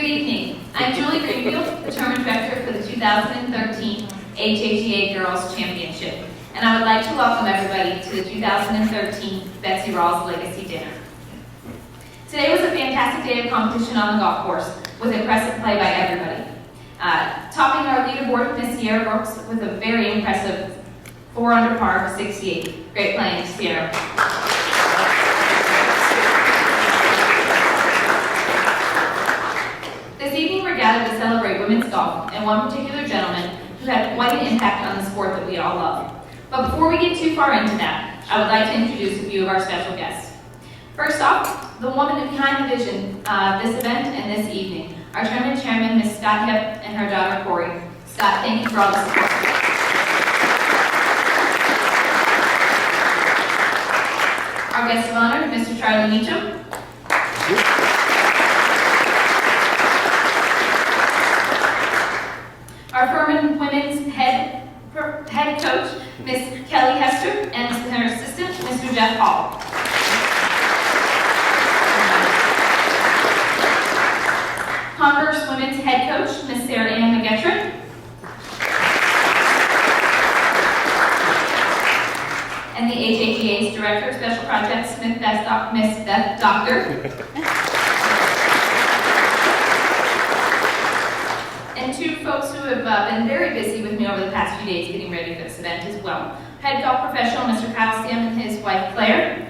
Good evening. I'm Julie Greenfield, the Tournament Director for the 2013 HHEA Girls Championship, and I would like to welcome everybody to the 2013 Betsy Rawls Legacy Dinner. Today was a fantastic day of competition on the golf course with impressive play by everybody. Topping our leaderboard, Miss Sierra Brooks with a very impressive 4 under par, 68. Great playing, Sierra. This evening we're gathered to celebrate women's golf and one particular gentleman who had quite an impact on the sport that we all love. But before we get too far into that, I would like to introduce a few of our special guests. First off, the woman behind the vision of this event and this evening, our tournament chairman, Ms. Scott Hipp, and her daughter, Corey. Scott, thank you for all the support. Our guest of honor, Mr. Charlie Mechem. Our Furman women's head coach, Ms. Kelly Hester, and her assistant, Mr. Jeff Hall. Converse women's head coach, Ms. Sarah Ann McGettrick. And the HHEA's Director of Special Projects, Miss Beth Doctor. And two folks who have been very busy with me over the past few days getting ready for this event as well. Head golf professional, Mr. Kyle Stam, and his wife, Claire.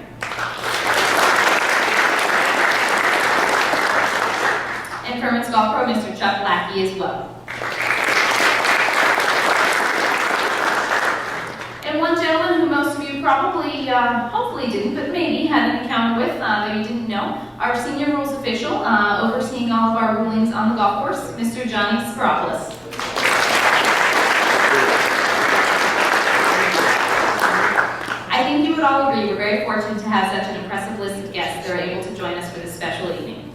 And Furman's golf pro, Mr. Chuck Lackey as well. And one gentleman who most of you probably, hopefully didn't, but maybe had an encounter with that you didn't know, our senior rules official, overseeing all of our rulings on the golf course, Mr. Johnny Sparopoulos. I think you would all agree we're very fortunate to have such an impressive list of guests that are able to join us for this special evening.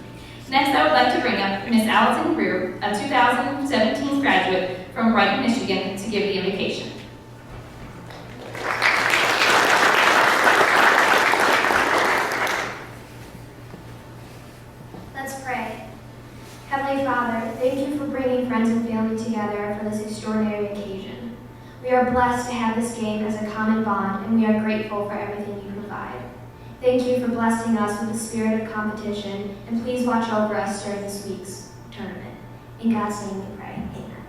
Next, I would like to bring up Miss Allison Greer, a 2017 graduate from Brighton, Michigan, to give the invocation. Let's pray. Heavenly Father, thank you for bringing friends and family together for this extraordinary occasion. We are blessed to have this game as a common bond, and we are grateful for everything you provide. Thank you for blessing us with the spirit of competition, and please watch over us during this week's tournament. In God's name we pray. Amen.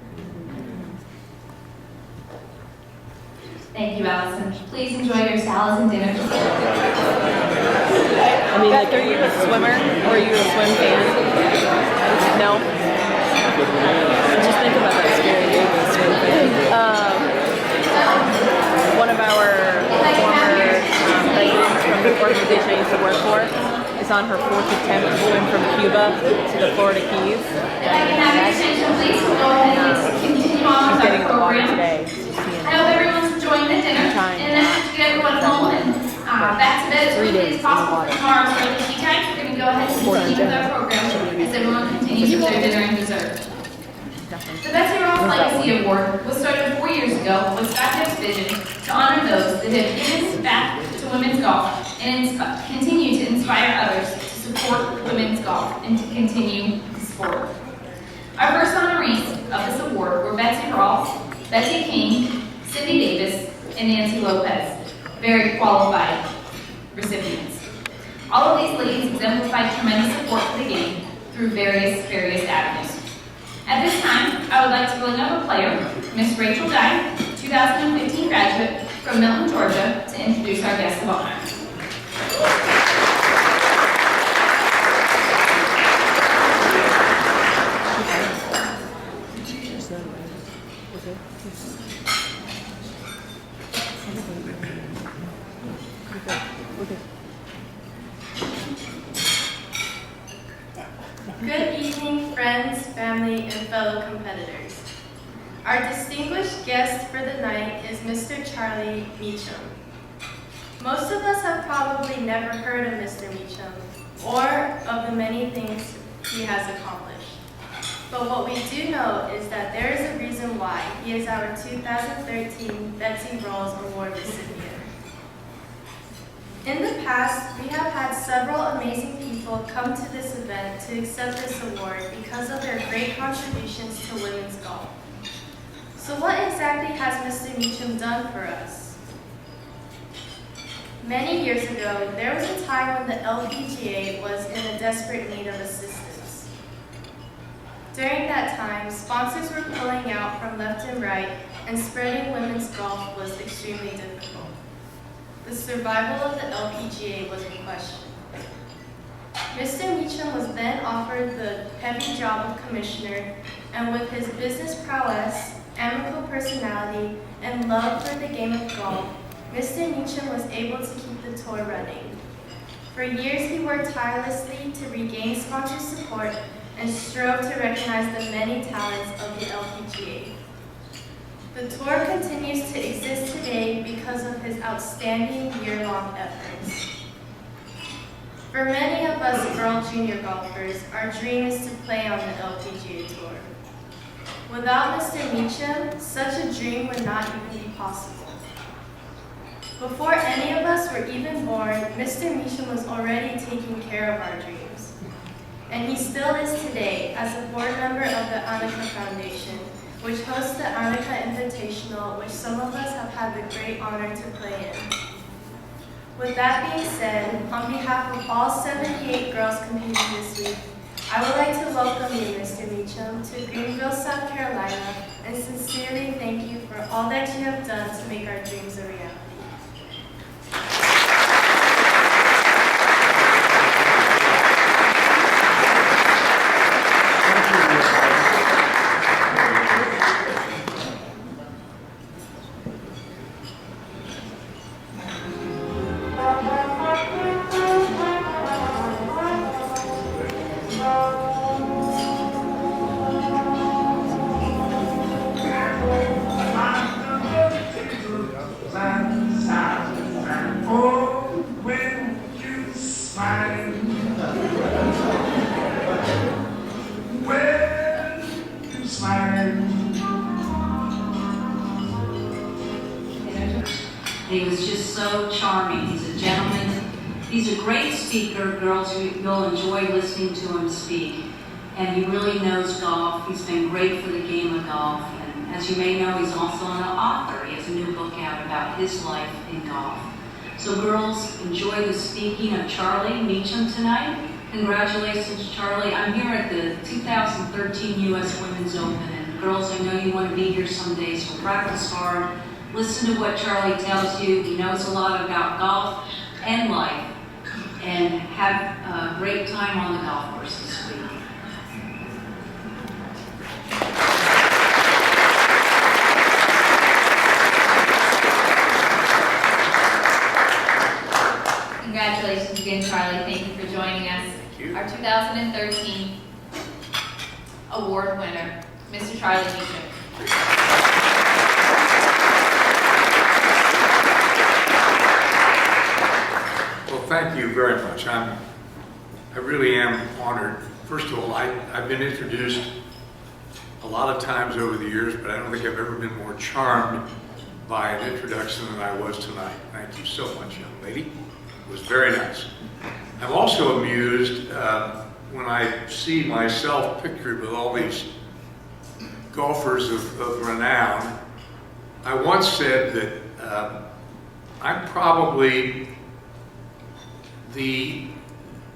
Thank you, Allison. Please enjoy your salads and dinner. I mean, like, are you a swimmer or are you a swim fan? No? Just think about that spirit. You're a swim fan. One of our former presidents from the organization I used to work for is on her 4th attempt to swim from Cuba to the Florida Keys. If I can have your attention, please, we'll go ahead and continue on with She's getting our in the water program. today. I hope everyone's enjoying the dinner, and then to get everyone home and back to bed as quickly as possible for tomorrow's early tea time. We're going to go ahead and continue with our program as everyone continues with their dinner and dessert. The Betsy Rawls Legacy Award was started 4 years ago with Scott Hipp's vision to honor those that have given back to women's golf and continue to inspire others to support women's golf and to continue the sport. Our first honorees of this award were Betsy Rawls, Betsy King, Cindy Davis, and Nancy Lopez, very qualified recipients. All of these ladies exemplified tremendous support for the game through various avenues. At this time, I would like to bring up a player, Miss Rachel Dye, 2015 graduate from Milton, Georgia, to introduce our guest of honor. Good evening, friends, family, and fellow competitors. Our distinguished guest for the night is Mr. Charlie Mechem. Most of us have probably never heard of Mr. Mechem or of the many things he has accomplished. But what we do know is that there is a reason why he is our 2013 Betsy Rawls Award recipient. In the past, we have had several amazing people come to this event to accept this award because of their great contributions to women's golf. So what exactly has Mr. Mechem done for us? Many years ago, there was a time when the LPGA was in a desperate need of assistance. During that time, sponsors were pulling out from left and right, and spreading women's golf was extremely difficult. The survival of the LPGA was in question. Mr. Mechem was then offered the heavy job of commissioner, and with his business prowess, amicable personality, and love for the game of golf, Mr. Mechem was able to keep the tour running. For years, he worked tirelessly to regain sponsor support and strove to recognize the many talents of the LPGA. The tour continues to exist today because of his outstanding year-long efforts. For many of us girl junior golfers, our dream is to play on the LPGA Tour. Without Mr. Mechem, such a dream would not even be possible. Before any of us were even born, Mr. Mechem was already taking care of our dreams. And he still is today as a board member of the Annika Foundation, which hosts the Annika Invitational, which some of us have had the great honor to play in. With that being said, on behalf of all 78 girls competing this week, I would like to welcome you, Mr. Mechem, to Greenville, South Carolina, and sincerely thank you for all that you have done to make our dreams a reality. He was just so charming. He's a gentleman. He's a great speaker. Girls, you'll enjoy listening to him speak. And he really knows golf. He's been great for the game of golf. And as you may know, he's also an author. He has a new book out about his life in golf. So girls, enjoy the speaking of Charlie Mechem tonight. Congratulations, Charlie. I'm here at the 2013 U.S. Women's Open. And girls, I know you want to be here someday, so practice hard. Listen to what Charlie tells you. He knows a lot about golf and life. And have a great time on the golf course this week. Congratulations again, Charlie. Thank you for joining us. Our 2013 award winner, Mr. Charlie Mechem. Well, thank you very much. I really am honored. First of all, I've been introduced a lot of times over the years, but I don't think I've ever been more charmed by an introduction than I was tonight. Thank you so much, young lady. It was very nice. I'm also amused when I see myself pictured with all these golfers of renown. I once said that I'm probably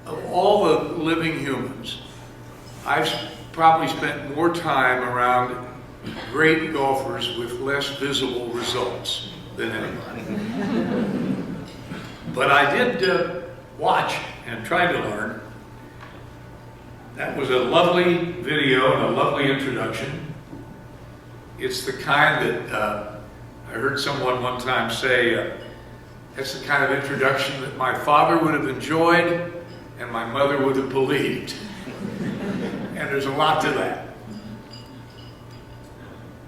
of all the living humans, I've probably spent more time around great golfers with less visible results than anybody. But I did watch and try to learn. That was a lovely video and a lovely introduction. It's the kind that I heard someone one time say, that's the kind of introduction that my father would have enjoyed and my mother would have believed. And there's a lot to that.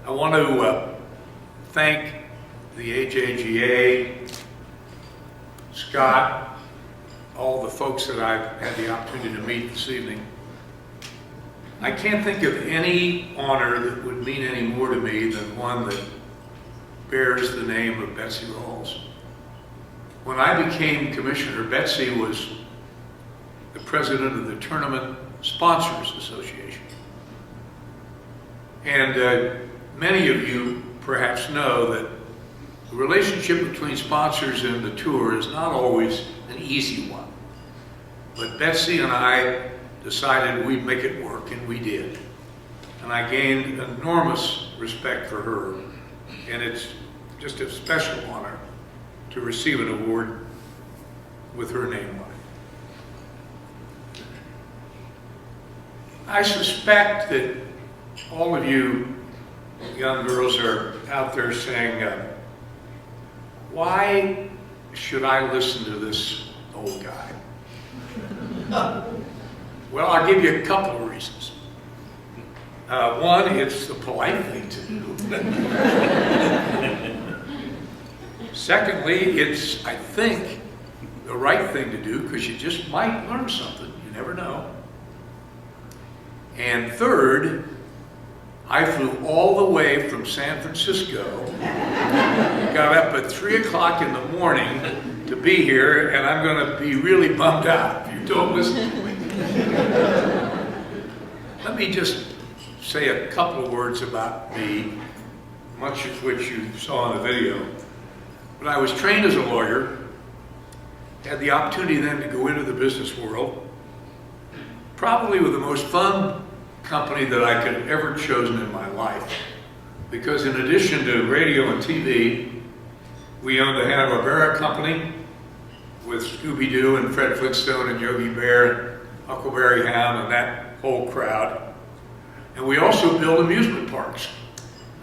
I want to thank the AJGA, Scott, all the folks that I've had the opportunity to meet this evening. I can't think of any honor that would mean any more to me than one that bears the name of Betsy Rawls. When I became commissioner, Betsy was the president of the Tournament Sponsors Association. And many of you perhaps know that the relationship between sponsors and the tour is not always an easy one. But Betsy and I decided we'd make it work, and we did. And I gained enormous respect for her, and it's just a special honor to receive an award with her name on it. I suspect that all of you young girls are out there saying, why should I listen to this old guy? Well, I'll give you a couple of reasons. One, it's the polite thing to do. Secondly, it's, I think, the right thing to do because you just might learn something. You never know. And third, I flew all the way from San Francisco, got up at 3 o'clock in the morning to be here, and I'm going to be really bummed out if you don't listen to me. Let me just say a couple of words about me, much of which you saw in the video. But I was trained as a lawyer, had the opportunity then to go into the business world, probably with the most fun company that I could have ever chosen in my life. Because in addition to radio and TV, we owned the Hanna-Barbera company with Scooby-Doo and Fred Flintstone and Yogi Bear and Huckleberry Hound and that whole crowd. And we also built amusement parks,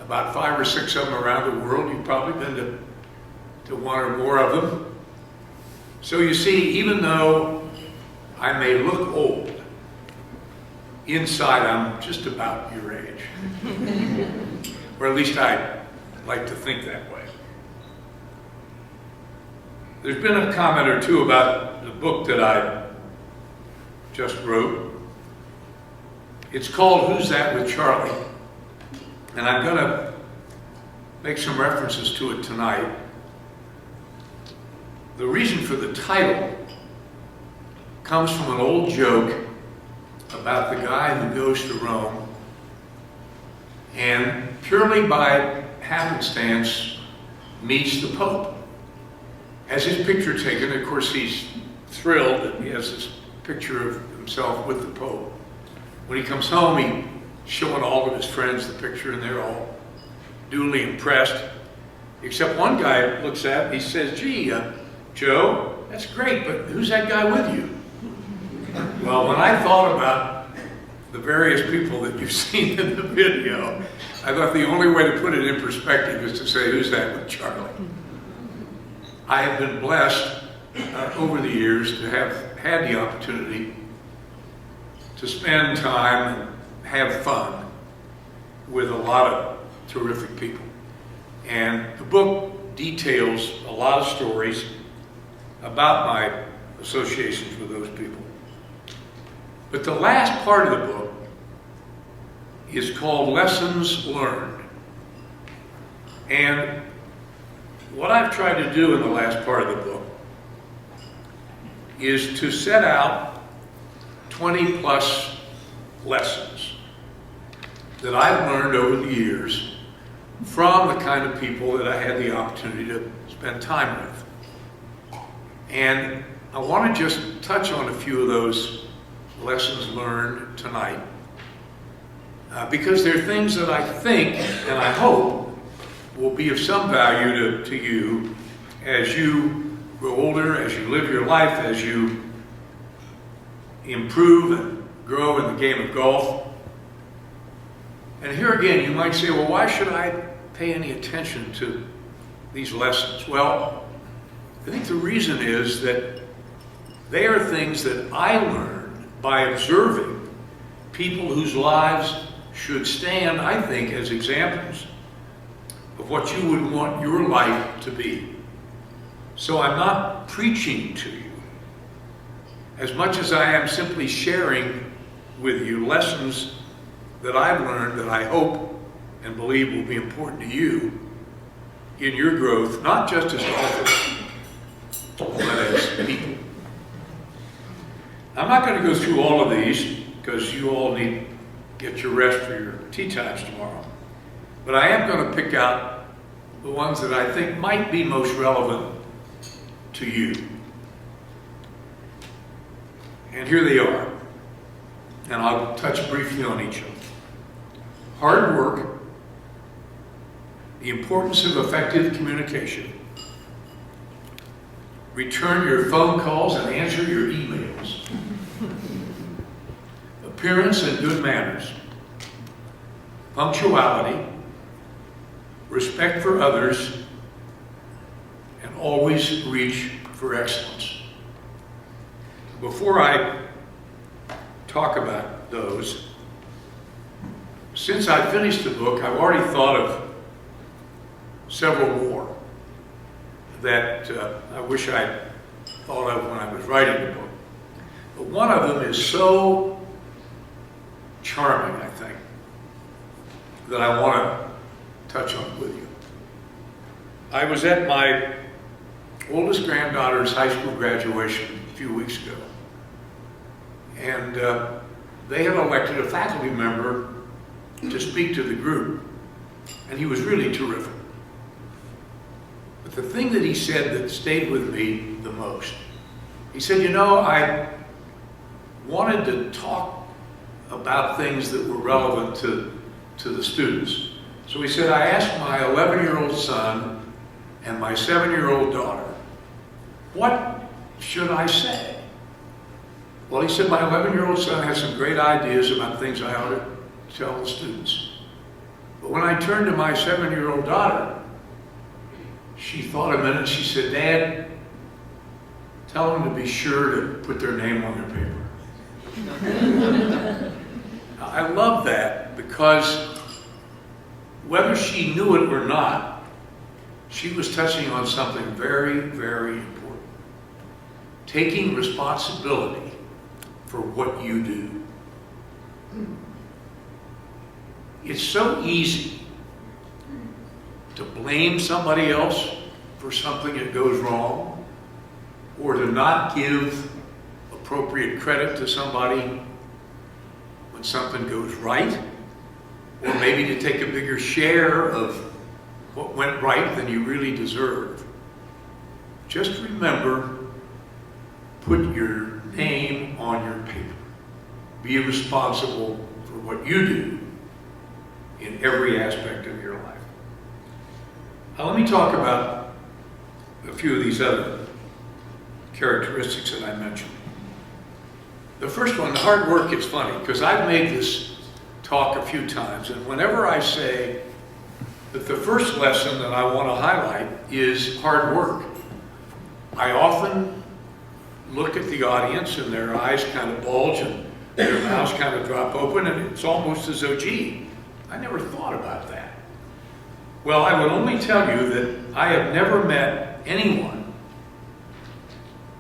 about 5 or 6 of them around the world. You've probably been to one or more of them. So you see, even though I may look old, inside I'm just about your age. Or at least I like to think that way. There's been a comment or two about the book that I just wrote. It's called Who's That with Charlie? And I'm going to make some references to it tonight. The reason for the title comes from an old joke about the guy who goes to Rome and purely by happenstance meets the Pope. Has his picture taken. Of course, he's thrilled that he has this picture of himself with the Pope. When he comes home, he's showing all of his friends the picture, and they're all duly impressed. Except one guy looks at it and he says, gee, Joe, that's great, but who's that guy with you? Well, when I thought about the various people that you've seen in the video, I thought the only way to put it in perspective is to say, who's that with Charlie? I have been blessed over the years to have had the opportunity to spend time and have fun with a lot of terrific people. And the book details a lot of stories about my associations with those people. But the last part of the book is called Lessons Learned. And what I've tried to do in the last part of the book is to set out 20 plus lessons that I've learned over the years from the kind of people that I had the opportunity to spend time with. And I want to just touch on a few of those lessons learned tonight because they're things that I think and I hope will be of some value to you as you grow older, as you live your life, as you improve and grow in the game of golf. And here again, you might say, well, why should I pay any attention to these lessons? Well, I think the reason is that they are things that I learned by observing people whose lives should stand, I think, as examples of what you would want your life to be. So I'm not preaching to you as much as I am simply sharing with you lessons that I've learned that I hope and believe will be important to you in your growth, not just as golfers, but as people. I'm not going to go through all of these because you all need to get your rest for your tea times tomorrow. But I am going to pick out the ones that I think might be most relevant to you. And here they are. And I'll touch briefly on each of them. Hard work, the importance of effective communication, return your phone calls and answer your emails, appearance and good manners, punctuality, respect for others, and always reach for excellence. Before I talk about those, since I finished the book, I've already thought of several more that I wish I'd thought of when I was writing the book. But one of them is so charming, I think, that I want to touch on with you. I was at my oldest granddaughter's high school graduation a few weeks ago, and they had elected a faculty member to speak to the group, and he was really terrific. But the thing that he said that stayed with me the most, he said, you know, I wanted to talk about things that were relevant to the students. So he said, I asked my 11-year-old son and my 7-year-old daughter, what should I say? Well, he said, my 11-year-old son has some great ideas about things I ought to tell the students. But when I turned to my 7-year-old daughter, she thought a minute and she said, Dad, tell them to be sure to put their name on their paper. I love that because whether she knew it or not, she was touching on something very, very important. Taking responsibility for what you do. It's so easy to blame somebody else for something that goes wrong, or to not give appropriate credit to somebody when something goes right, or maybe to take a bigger share of what went right than you really deserve. Just remember, put your name on your paper. Be responsible for what you do in every aspect of your life. Now let me talk about a few of these other characteristics that I mentioned. The first one, hard work, it's funny, because I've made this talk a few times, and whenever I say that the first lesson that I want to highlight is hard work, I often look at the audience and their eyes kind of bulge and their mouths kind of drop open, and it's almost as though, gee, I never thought about that. Well, I would only tell you that I have never met anyone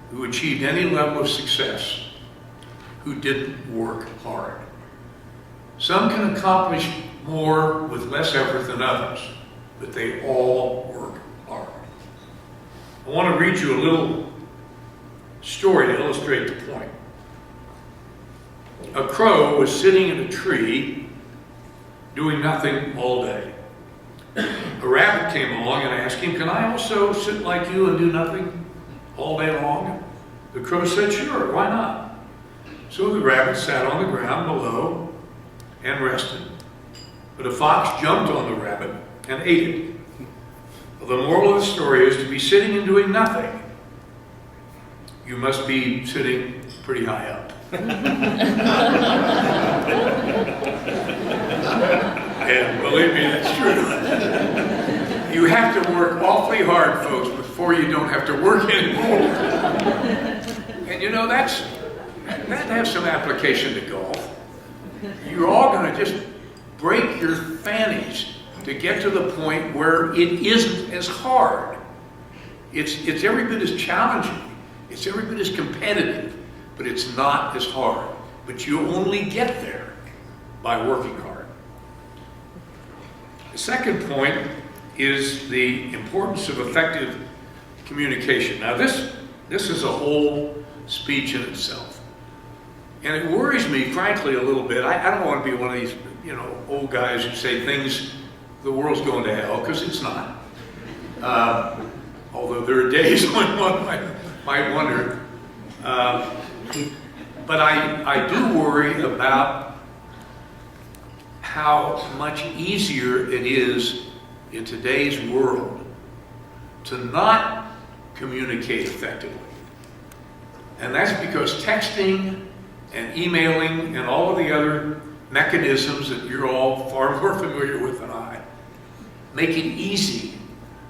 who achieved any level of success who didn't work hard. Some can accomplish more with less effort than others, but they all work hard. I want to read you a little story to illustrate the point. A crow was sitting in a tree doing nothing all day. A rabbit came along and asked him, can I also sit like you and do nothing all day long? The crow said, sure, why not? So the rabbit sat on the ground below and rested. But a fox jumped on the rabbit and ate it. Well, the moral of the story is to be sitting and doing nothing, you must be sitting pretty high up. And believe me, that's true. You have to work awfully hard, folks, before you don't have to work anymore. And you know, that has some application to golf. You're all going to just break your fannies to get to the point where it isn't as hard. It's every bit as challenging. It's every bit as competitive, but it's not as hard. But you only get there by working hard. The second point is the importance of effective communication. Now this This is a whole speech in itself. And it worries me, frankly, a little bit. I don't want to be one of these, old guys who say the world's going to hell, because it's not. Although there are days when one might wonder. But I do worry about how much easier it is in today's world to not communicate effectively. And that's because texting and emailing and all of the other mechanisms that you're all far more familiar with than I make it easy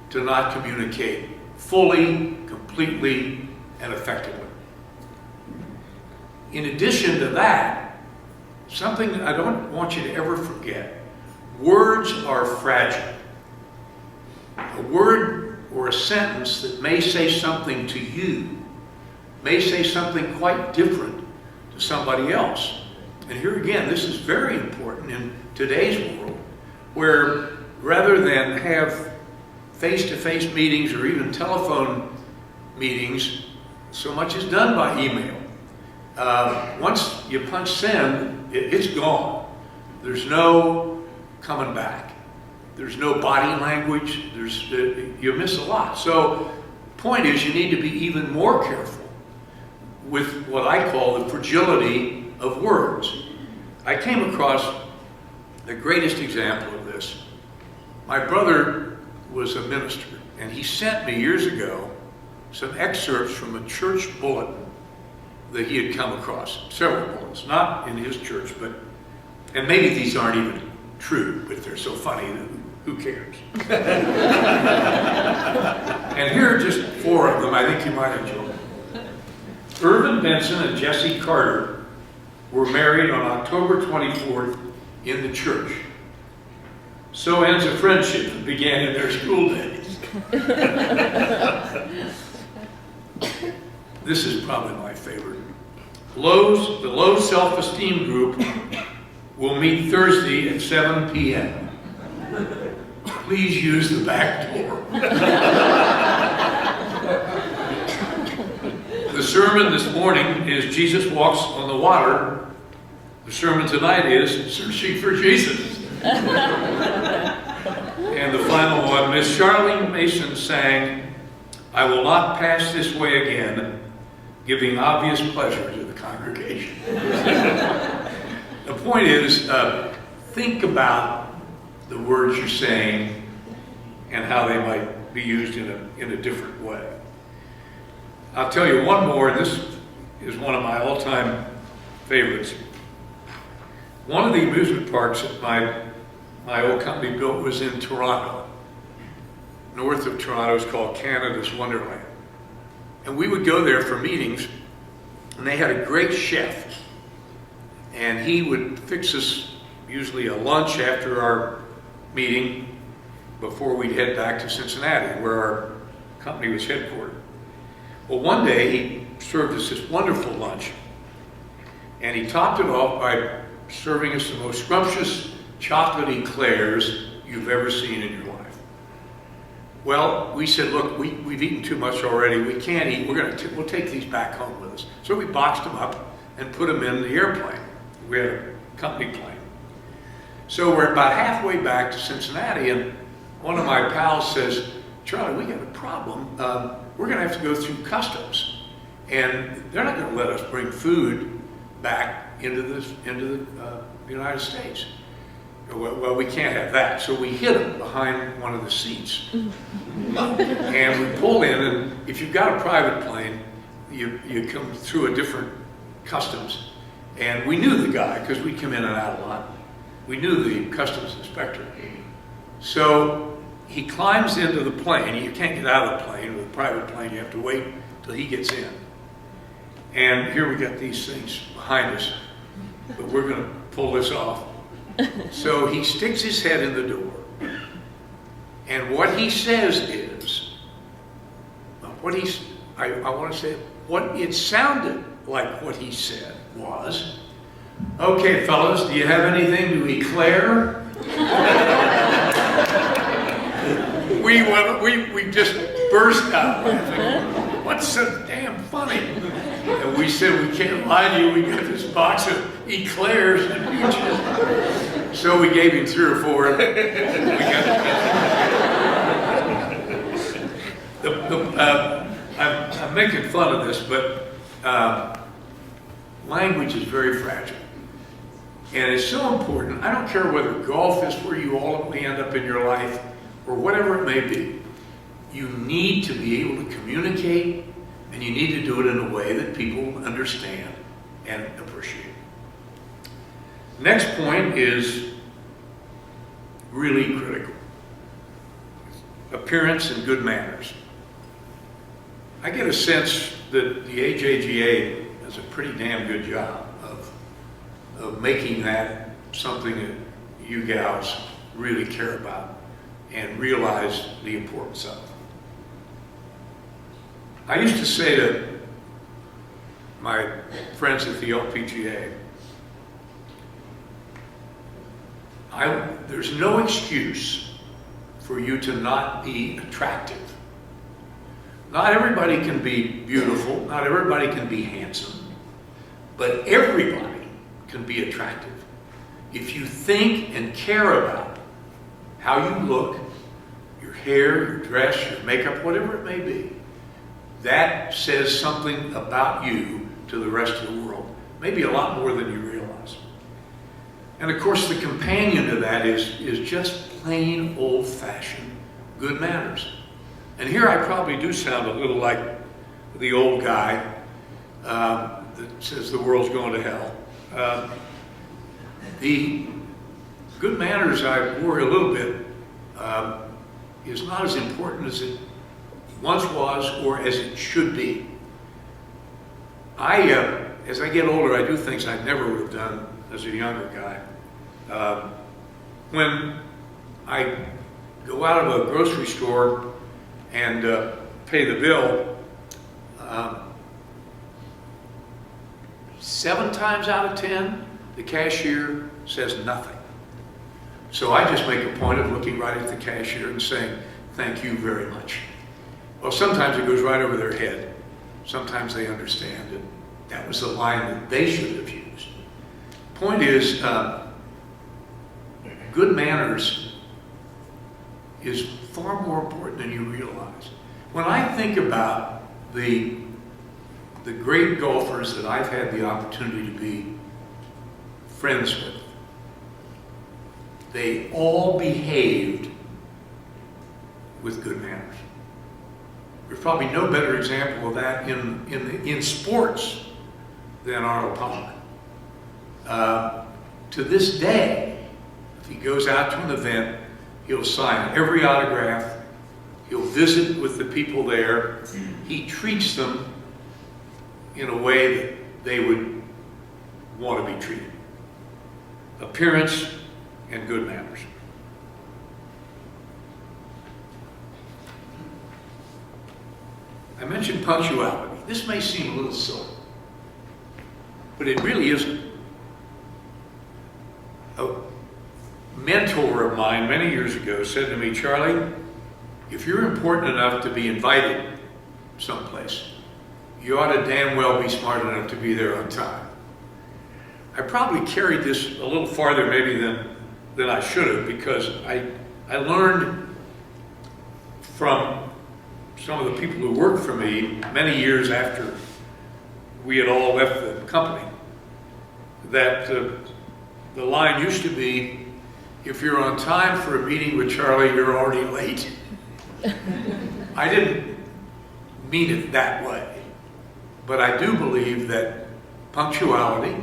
to not communicate fully, completely, and effectively. In addition to that, something that I don't want you to ever forget, words are fragile. A word or a sentence that may say something to you may say something quite different to somebody else. And here again, this is very important in today's world, where rather than have face-to-face meetings or even telephone meetings, so much is done by email. Once you punch send, it's gone. There's no coming back. There's no body language. You miss a lot. So the point is, you need to be even more careful with what I call the fragility of words. I came across the greatest example of this. My brother was a minister, and he sent me years ago some excerpts from a church bulletin that he had come across. Several bulletins, not in his church, and maybe these aren't even true, but they're so funny that who cares? And here are just 4 of them I think you might enjoy. Irvin Benson and Jessie Carter were married on October 24th in the church. So ends a friendship that began in their school days. This is probably my favorite. The Lowe's Self-Esteem Group will meet Thursday at 7 p.m. Please use the back door. The sermon this morning is Jesus Walks on the Water. The sermon tonight is Searching for Jesus. And the final one, Miss Charlene Mason sang, I will not pass this way again, giving obvious pleasure to the congregation. The point is, think about the words you're saying and how they might be used in a different way. I'll tell you one more, and this is one of my all-time favorites. One of the amusement parks that my old company built was in Toronto. North of Toronto is called Canada's Wonderland. And we would go there for meetings, and they had a great chef. And he would fix us usually a lunch after our meeting before we'd head back to Cincinnati, where our company was headquartered. Well, one day he served us this wonderful lunch, and he topped it off by serving us the most scrumptious chocolate eclairs you've ever seen in your life. Well, we said, look, we've eaten too much already. We can't eat. We'll take these back home with us. So we boxed them up and put them in the airplane. We had a company plane. So we're about halfway back to Cincinnati, and one of my pals says, Charlie, we got a problem. We're going to have to go through customs, and they're not going to let us bring food back into the United States. Well, we can't have that. So we hid them behind one of the seats. And we pulled in, and if you've got a private plane, you come through a different customs. And we knew the guy, because we come in and out a lot. We knew the customs inspector. So he climbs into the plane. You can't get out of the plane. With a private plane, you have to wait till he gets in. And here we got these things behind us. But we're going to pull this off. So he sticks his head in the door. And what he says is, I want to say, what it sounded like what he said was, okay, fellas, do you have anything to eclair? We just burst out laughing. what's so damn funny? And we said, we can't lie to you, we got this box of eclairs and peaches. So we gave him 3 or 4. We got I'm making fun of this, but language is very fragile. And it's so important. I don't care whether golf is where you ultimately end up in your life or whatever it may be. You need to be able to communicate, and you need to do it in a way that people understand and appreciate. Next point is really critical. Appearance and good manners. I get a sense that the HAGA does a pretty damn good job of making that something that you gals really care about and realize the importance of. I used to say to my friends at the LPGA, there's no excuse for you to not be attractive. Not everybody can be beautiful, not everybody can be handsome, but everybody can be attractive. If you think and care about how you look, your hair, your dress, your makeup, whatever it may be, that says something about you to the rest of the world. Maybe a lot more than you realize. And of course the companion to that is just plain old-fashioned good manners. And here I probably do sound a little like the old guy that says the world's going to hell. The good manners, I worry a little bit, is not as important as it once was or as it should be. As I get older, I do things I never would have done as a younger guy. When I go out of a grocery store and pay the bill, 7 times out of 10, the cashier says nothing. So I just make a point of looking right at the cashier and saying, thank you very much. Well, sometimes it goes right over their head. Sometimes they understand it. That was the line that they should have used. Point is, good manners is far more important than you realize. When I think about the great golfers that I've had the opportunity to be friends with, they all behaved with good manners. There's probably no better example of that in sports than Arnold Palmer. To this day, if he goes out to an event, he'll sign every autograph, he'll visit with the people there, he treats them in a way that they would want to be treated. Appearance and good manners. I mentioned punctuality. This may seem a little silly, but it really isn't. A mentor of mine many years ago said to me, Charlie, if you're important enough to be invited someplace, you ought to damn well be smart enough to be there on time. I probably carried this a little farther maybe than I should have, because I learned from some of the people who worked for me many years after we had all left the company that the line used to be, if you're on time for a meeting with Charlie, you're already late. I didn't mean it that way, but I do believe that punctuality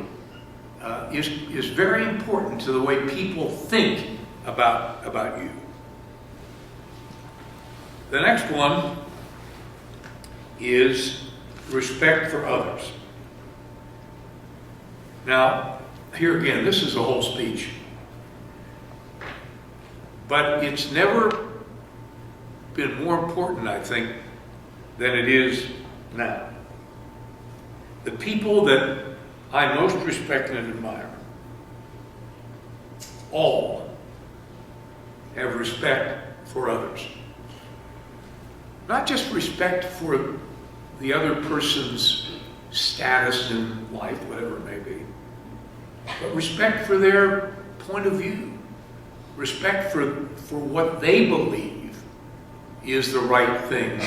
is very important to the way people think about you. The next one is respect for others. Now, here again, this is a whole speech, but it's never been more important, I think, than it is now. The people that I most respect and admire all have respect for others. Not just respect for the other person's status in life, whatever it may be, but respect for their point of view, respect for what they believe is the right thing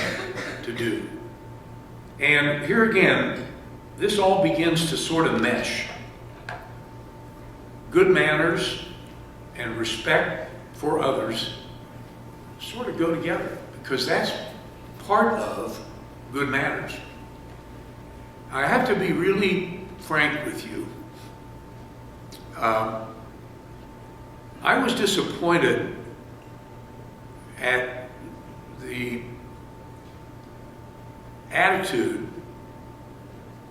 to do. And here again, this all begins to sort of mesh. Good manners and respect for others sort of go together, because that's part of good manners. I have to be really frank with you. I was disappointed at the attitude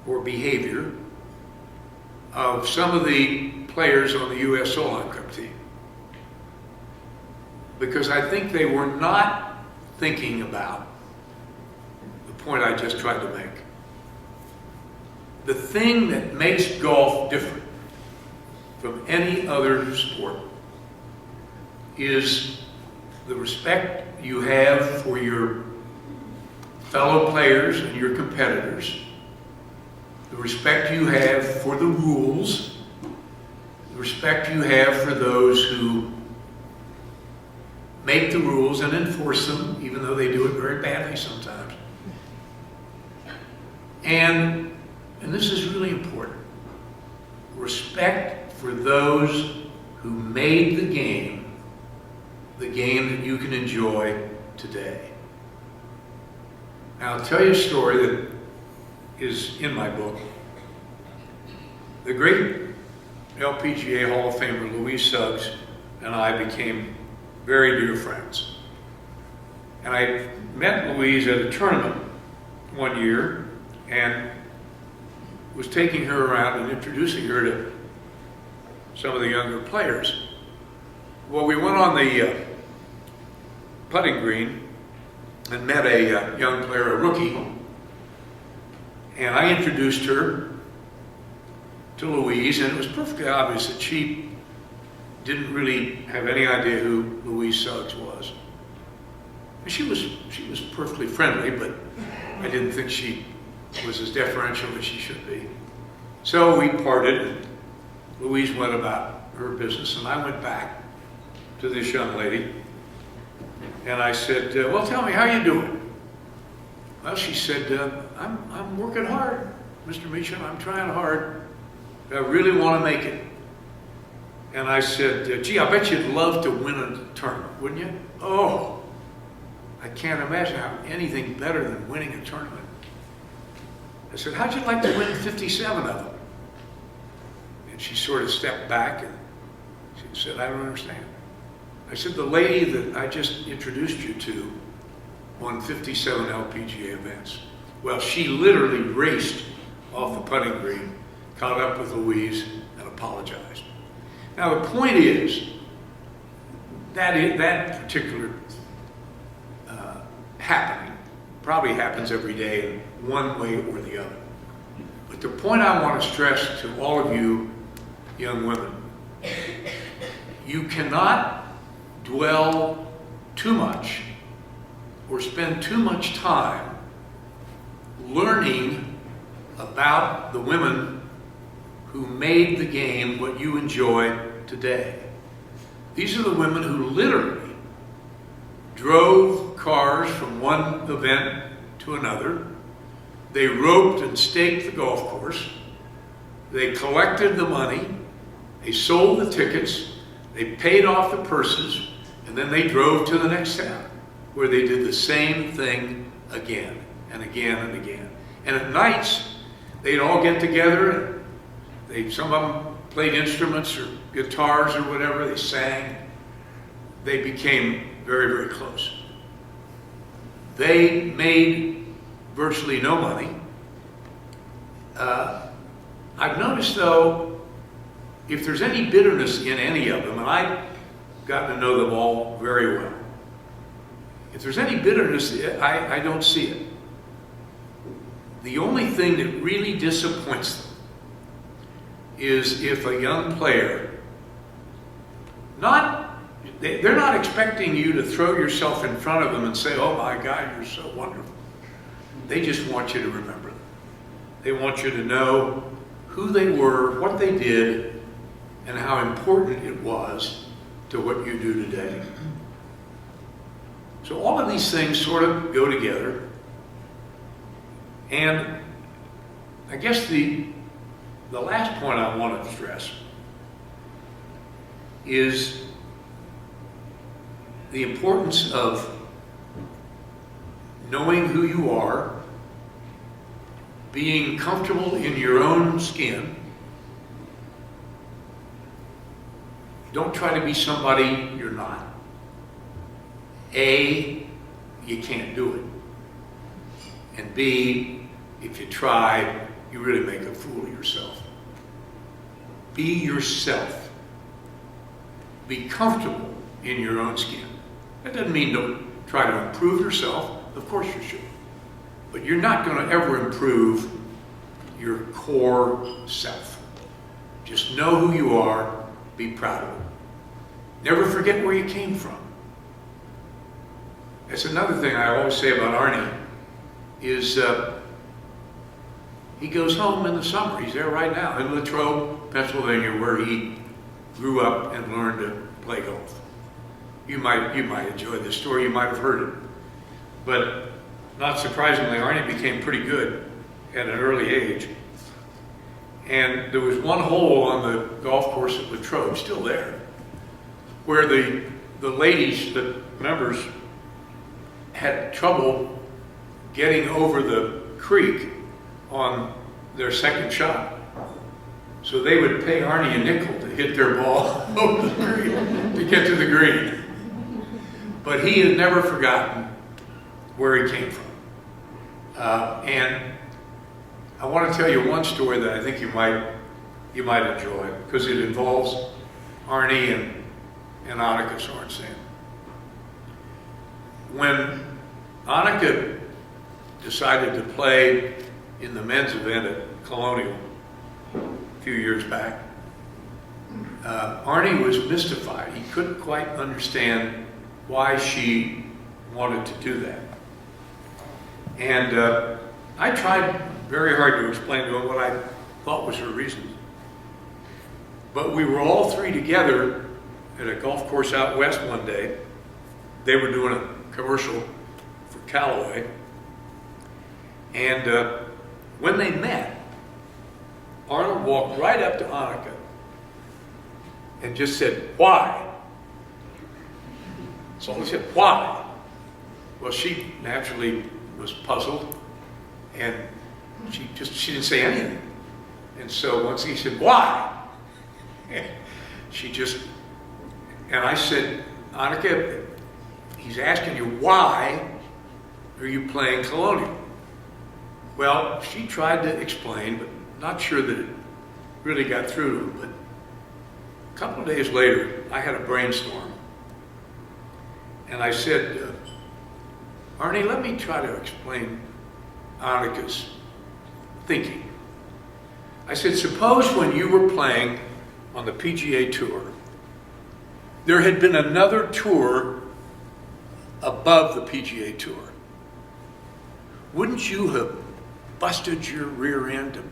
or behavior of some of the players on the U.S. Solheim Cup team, because I think they were not thinking about the point I just tried to make. The thing that makes golf different from any other sport is the respect you have for your fellow players and your competitors, the respect you have for the rules, the respect you have for those who make the rules and enforce them, even though they do it very badly sometimes. And this is really important. Respect for those who made the game that you can enjoy today. Now, I'll tell you a story that is in my book. The great LPGA Hall of Famer Louise Suggs and I became very dear friends. And I met Louise at a tournament one year and was taking her around and introducing her to some of the younger players. Well, we went on the putting green and met a young player, a rookie, and I introduced her to Louise, and it was perfectly obvious that she didn't really have any idea who Louise Suggs was. She was perfectly friendly, but I didn't think she was as deferential as she should be. So we parted, and Louise went about her business, and I went back to this young lady, and I said, well, tell me, how you doing? Well, she said, I'm working hard, Mr. Mechem, I'm trying hard. I really want to make it. And I said, gee, I bet you'd love to win a tournament, wouldn't you? Oh, I can't imagine anything better than winning a tournament. I said, how'd you like to win 57 of them? And she sort of stepped back and she said, I don't understand. I said, the lady that I just introduced you to won 57 LPGA events. Well, she literally raced off the putting green, caught up with Louise, and apologized. Now, the point is, that particular happening probably happens every day in one way or the other. But the point I want to stress to all of you young women, you cannot dwell too much or spend too much time learning about the women who made the game what you enjoy today. These are the women who literally drove cars from one event to another. They roped and staked the golf course. They collected the money. They sold the tickets. They paid off the purses. And then they drove to the next town where they did the same thing again and again and again. And at nights, they'd all get together and some of them played instruments or guitars or whatever. They sang. They became very, very close. They made virtually no money. I've noticed, though, if there's any bitterness in any of them, and I've gotten to know them all very well, if there's any bitterness, I don't see it. The only thing that really disappoints them is if a young player, they're not expecting you to throw yourself in front of them and say, oh my God, you're so wonderful. they just want you to remember them. They want you to know who they were, what they did, and how important it was to what you do today. So all of these things sort of go together. And I guess the last point I want to stress is the importance of knowing who you are, being comfortable in your own skin. Don't try to be somebody you're not. A, you can't do it. And B, if you try, you really make a fool of yourself. Be yourself. Be comfortable in your own skin. That doesn't mean don't try to improve yourself. Of course you should. But you're not going to ever improve your core self. Just know who you are. Be proud of it. Never forget where you came from. That's another thing I always say about Arnie is he goes home in the summer. He's there right now in Latrobe, Pennsylvania, where he grew up and learned to play golf. You might enjoy this story. You might have heard it. But not surprisingly, Arnie became pretty good at an early age. And there was one hole on the golf course at Latrobe, still there, where the ladies, the members, had trouble getting over the creek on their second shot. So they would pay Arnie a nickel to hit their ball over the creek to get to the green. But he had never forgotten where he came from. And I want to tell you one story that I think you might enjoy, because it involves Arnie and Annika Sorensen. When Annika decided to play in the men's event at Colonial a few years back, Arnie was mystified. He couldn't quite understand why she wanted to do that. And I tried very hard to explain to him what I thought was her reasons. But we were all three together at a golf course out west one day. They were doing a commercial for Callaway. And when they met, Arnold walked right up to Annika and just said, "Why?" So he said, "Why?" Well, she naturally was puzzled, and she didn't say anything. And so once he said, "Why?" And I said, "Annika, he's asking you, why are you playing Colonial?" Well, she tried to explain, but not sure that it really got through to him. But a couple of days later, I had a brainstorm. And I said, "Arnie, let me try to explain Annika's thinking." I said, "Suppose when you were playing on the PGA Tour, there had been another tour above the PGA Tour. Wouldn't you have busted your rear end to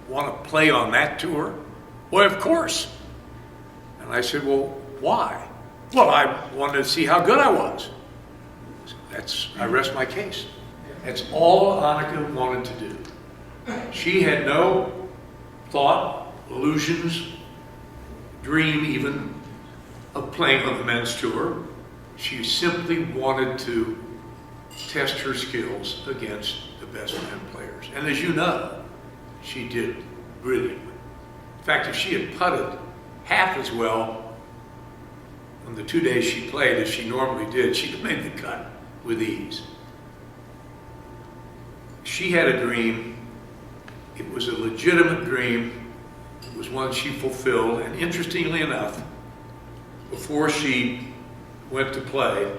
want to play on that tour?" "Well, of course." And I said, "Well, why?" "Well, I wanted to see how good I was." I rest my case. That's all Annika wanted to do. She had no thought, illusions, dream even, of playing on the men's tour. She simply wanted to test her skills against the best men players. And as you know, she did brilliantly. In fact, if she had putted half as well on the 2 days she played as she normally did, she'd have made the cut with ease. She had a dream. It was a legitimate dream. It was one she fulfilled. And interestingly enough, before she went to play,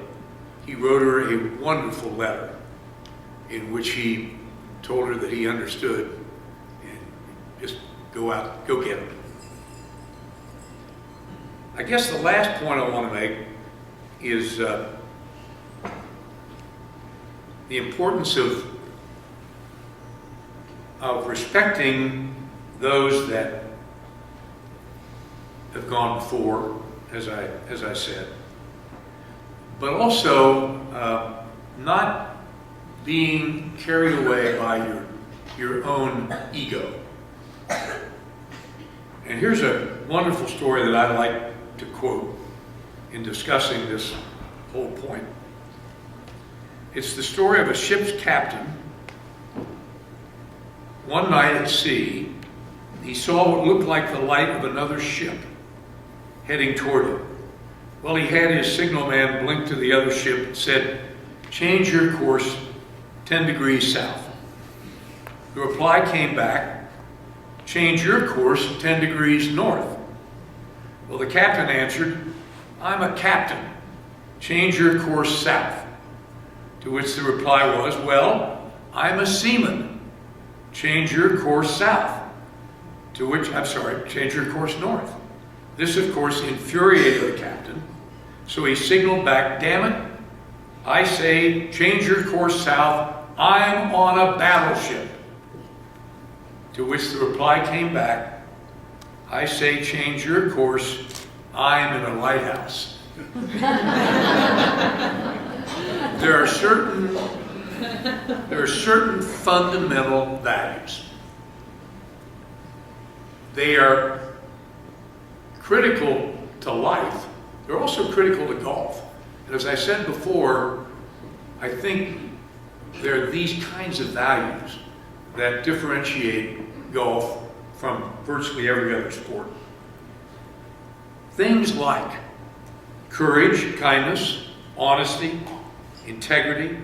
he wrote her a wonderful letter in which he told her that he understood and just go out, go get him. I guess the last point I want to make is the importance of of respecting those that have gone before, as I said, but also not being carried away by your own ego. And here's a wonderful story that I like to quote in discussing this whole point. It's the story of a ship's captain. One night at sea, he saw what looked like the light of another ship heading toward him. Well, he had his signalman blink to the other ship and said, "Change your course 10 degrees south." The reply came back, "Change your course 10 degrees north." Well, the captain answered, "I'm a captain. Change your course south." To which the reply was, "Well, I'm a seaman. Change your course south." Change your course north. This, of course, infuriated the captain, so he signaled back, "Damn it, I say change your course south. I'm on a battleship." To which the reply came back, "I say change your course. I'm in a lighthouse." There are certain fundamental values. They are critical to life. They're also critical to golf. And as I said before, I think there are these kinds of values that differentiate golf from virtually every other sport. Things like courage, kindness, honesty, integrity,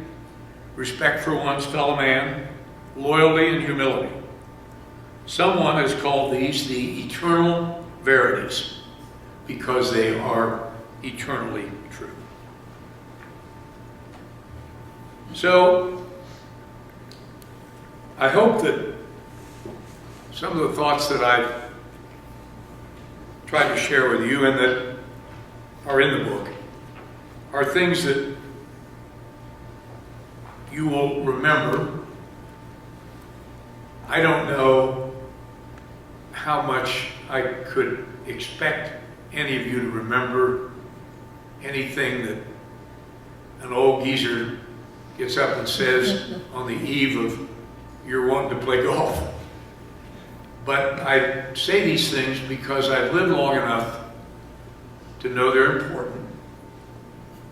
respect for one's fellow man, loyalty, and humility. Someone has called these the eternal verities because they are eternally true. So, I hope that some of the thoughts that I've tried to share with you and that are in the book are things that you will remember. I don't know how much I could expect any of you to remember anything that an old geezer gets up and says on the eve of you're wanting to play golf. But I say these things because I've lived long enough to know they're important.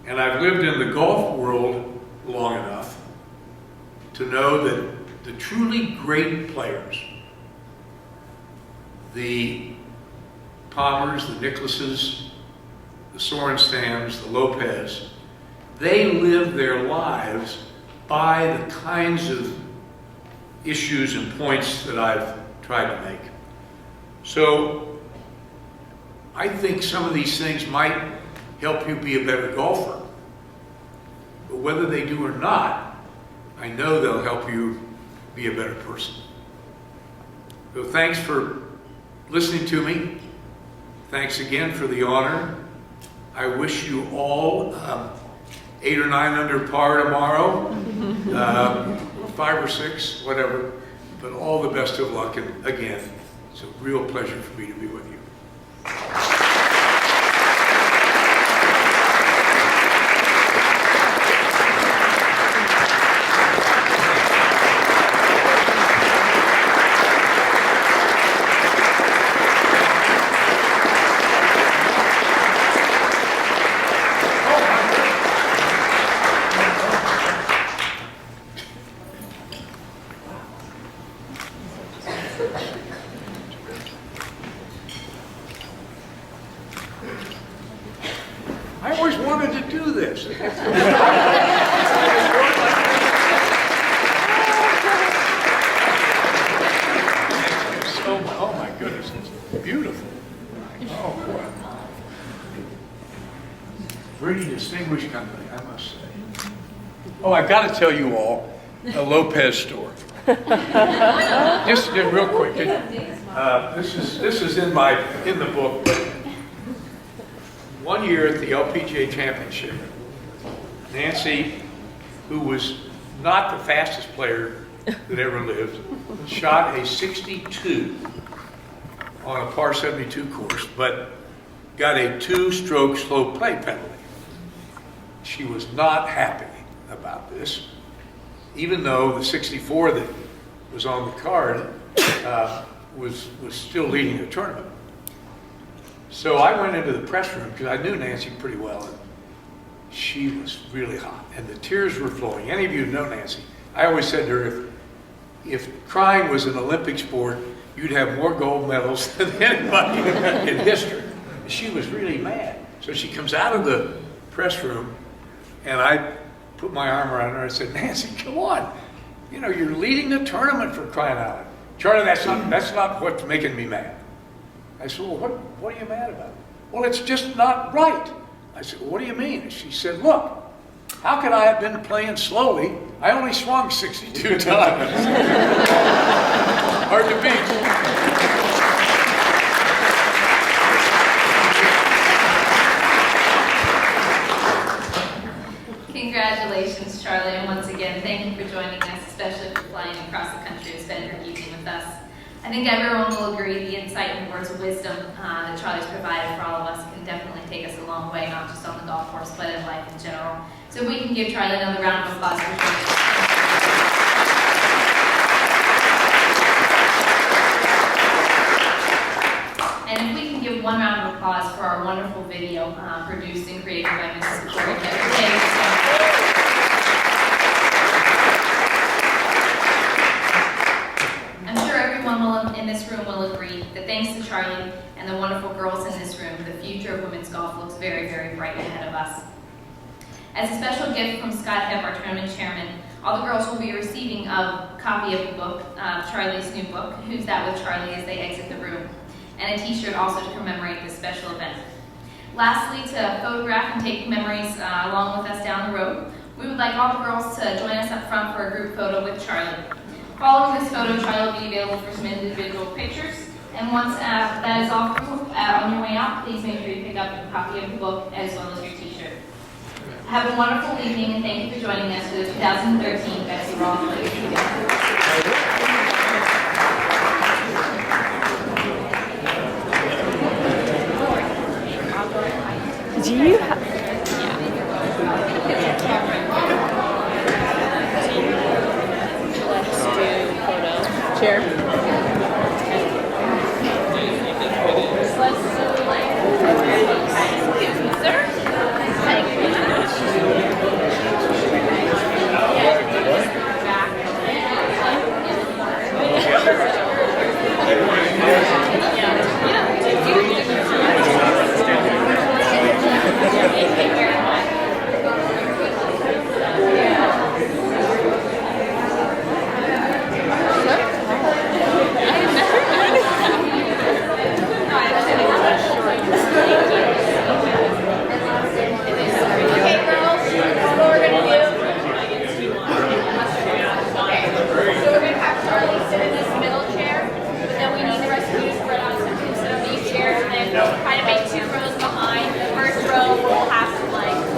And I've lived in the golf world long enough to know that the truly great players, the Palmers, the Nicklauses, the Sorenstams, the Lopez, they live their lives by the kinds of issues and points that I've tried to make. So I think some of these things might help you be a better golfer. But whether they do or not, I know they'll help you be a better person. So thanks for listening to me. Thanks again for the honor. I wish you all 8 or 9 under par tomorrow, 5 or 6, whatever. But all the best of luck, and again, it's a real pleasure for me to be with you. I always wanted to do this. Oh my goodness, it's beautiful. Oh boy. Very distinguished company, I must say. Oh, I got to tell you all a Lopez story. just real quick. This is in the book. But one year at the LPGA Championship, Nancy, who was not the fastest player that ever lived, shot a 62 on a par 72 course, but got a 2-stroke slow play penalty. She was not happy about this, even though the 64 that was on the card was still leading the tournament. So I went into the press room because I knew Nancy pretty well, and she was really hot, and the tears were flowing. Any of you who know Nancy, I always said to her, if crying was an Olympic sport, you'd have more gold medals than anybody in history. She was really mad. So she comes out of the press room, and I put my arm around her and said, Nancy, come on. You know, you're leading the tournament, for crying out loud. Charlie, that's not what's making me mad. I said, well, what are you mad about? Well, it's just not right. I said, well, what do you mean? And she said, look, how could I have been playing slowly? I only swung 62 times. Hard to beat. Congratulations, Charlie, and once again, thank you for joining us, especially for flying across the country to spend your evening with us. I think everyone will agree the insight and words of wisdom that Charlie's provided for all of us can definitely take us a long way, not just on the golf course, but in life in general. So if we can give Charlie another round of applause for joining us. And if we can give one round of applause for our wonderful video produced and created by Mrs. Corey. I'm sure everyone in this room will agree that thanks to Charlie and the wonderful girls in this room, the future of women's golf looks very, very bright ahead of us. As a special gift from Scott Hepp, our tournament chairman, all the girls will be receiving a copy of the book, Charlie's new book, Who's That With Charlie, as they exit the room, and a t-shirt also to commemorate this special event. Lastly, to photograph and take memories along with us down the road, we would like all the girls to join us up front for a group photo with Charlie. Following this photo, Charlie will be available for some individual pictures, and once that is all through, on your way out, please make sure you pick up a copy of the book as well as your t-shirt. Have a wonderful evening, and thank you for joining us for the 2013 Betsy Rawls Legacy Day. Do you have... Let's do photo. Chair.